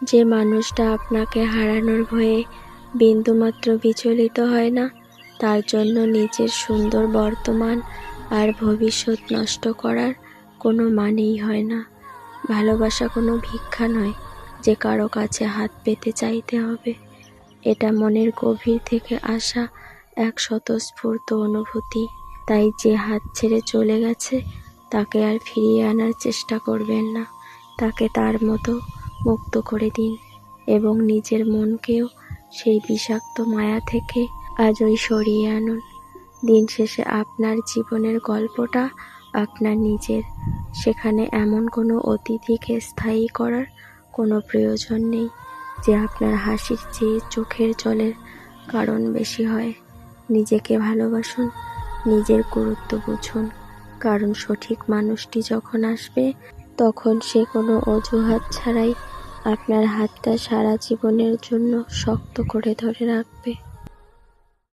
যে মানুষটা আপনাকে হারানোর ভয়ে বিন্দুমাত্র বিচলিত হয় না, তার জন্য নিজের সুন্দর বর্তমান আর ভবিষ্যৎ নষ্ট করার কোনো মানেই হয় না। ভালোবাসা কোনো ভিক্ষা নয় যে কারো কাছে হাত পেতে চাইতে হবে। এটা মনের গভীর থেকে আসা এক স্বতঃস্ফূর্ত অনুভূতি। তাই যে হাত ছেড়ে চলে গেছে তাকে আর ফিরিয়ে আনার চেষ্টা করবেন না। তাকে তার মতো মুক্ত করে দিন এবং নিজের মনকেও সেই বিষাক্ত মায়া থেকে আজই সরিয়ে আনুন। দিন শেষে আপনার জীবনের গল্পটা আপনার নিজের। সেখানে এমন কোনো অতিথিকে স্থায়ী করার কোনো প্রয়োজন নেই যে আপনার হাসির চেয়ে চোখের জলের কারণ বেশি হয়। নিজেকে ভালোবাসুন, নিজের গুরুত্ব বুঝুন, কারণ সঠিক মানুষটি যখন আসবে তখন সে কোনো অজুহাত ছাড়াই আপনার হাতটা সারা জীবনের জন্য শক্ত করে ধরে রাখবে।